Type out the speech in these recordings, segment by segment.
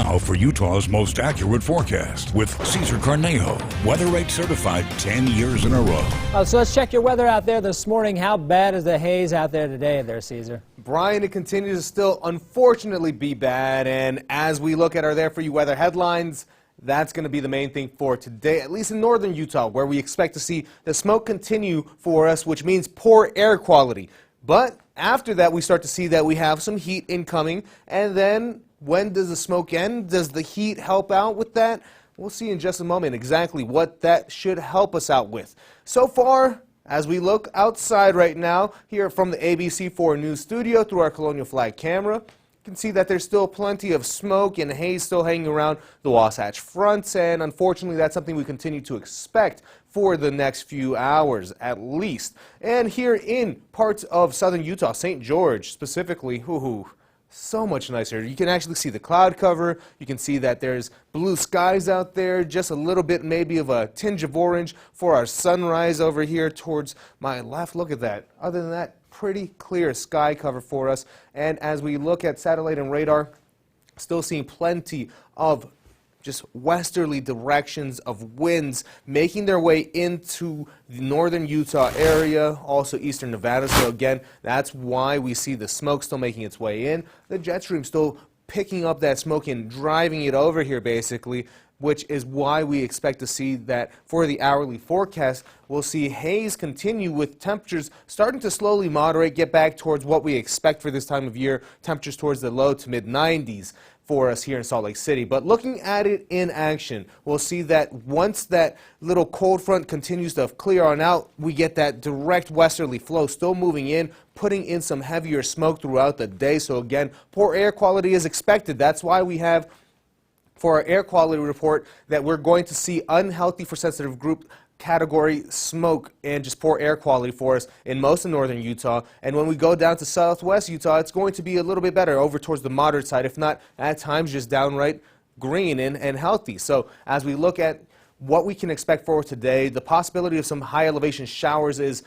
Now for Utah's most accurate forecast with Cesar Cornejo, Weather Rate certified 10 years in a row. So let's check your weather out there this morning. How bad is the haze out there today there, Cesar? Brian, it continues to still unfortunately be bad, and as we look at our There For You weather headlines, that's going to be the main thing for today, at least in northern Utah, where we expect to see the smoke continue for us, which means poor air quality. But after that, we start to see that we have some heat incoming, and then when does the smoke end? Does the heat help out with that? We'll see in just a moment exactly what that should help us out with. So far, as we look outside right now, here from the ABC4 News studio through our Colonial Flag camera, you can see that there's still plenty of smoke and haze still hanging around the Wasatch Front, and unfortunately that's something we continue to expect for the next few hours at least. And here in parts of southern Utah, St. George specifically, so much nicer. You can actually see the cloud cover. You can see that there's blue skies out there, just a little bit maybe of a tinge of orange for our sunrise over here towards my left. Look at that. Other than that, pretty clear sky cover for us. And as we look at satellite and radar, still seeing plenty of just westerly directions of winds making their way into the northern Utah area, also eastern Nevada. So again, that's why we see the smoke still making its way in. The jet stream still picking up that smoke and driving it over here basically, which is why we expect to see that for the hourly forecast, we'll see haze continue with temperatures starting to slowly moderate, get back towards what we expect for this time of year, temperatures towards the low to mid 90s for us here in Salt Lake City. But looking at it in action, we'll see that once that little cold front continues to clear on out, we get that direct westerly flow still moving in, putting in some heavier smoke throughout the day. So again, poor air quality is expected. That's why we have for our air quality report that we're going to see unhealthy for sensitive group category smoke and just poor air quality for us in most of northern Utah. And when we go down to southwest Utah, it's going to be a little bit better over towards the moderate side, if not at times just downright green and healthy. So as we look at what we can expect for today, the possibility of some high elevation showers is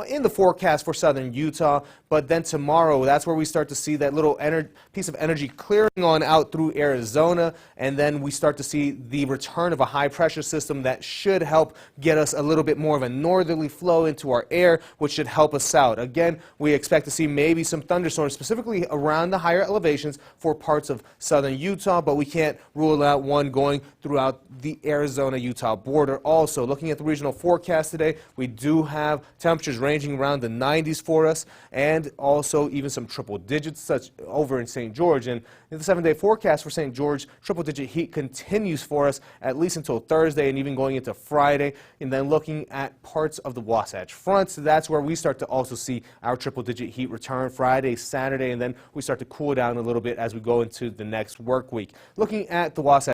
in the forecast for southern Utah, but then tomorrow, that's where we start to see that little piece of energy clearing on out through Arizona, and then we start to see the return of a high pressure system that should help get us a little bit more of a northerly flow into our air, which should help us out. Again, we expect to see maybe some thunderstorms, specifically around the higher elevations for parts of southern Utah, but we can't rule out one going throughout the Arizona-Utah border. Also, looking at the regional forecast today, we do have temperatures ranging around the 90s for us, and also even some triple digits such over in St. George. And in the 7-day forecast for St. George, triple digit heat continues for us at least until Thursday and even going into Friday. And then looking at parts of the Wasatch Front, so that's where we start to also see our triple digit heat return Friday, Saturday, and then we start to cool down a little bit as we go into the next work week. Looking at the Wasatch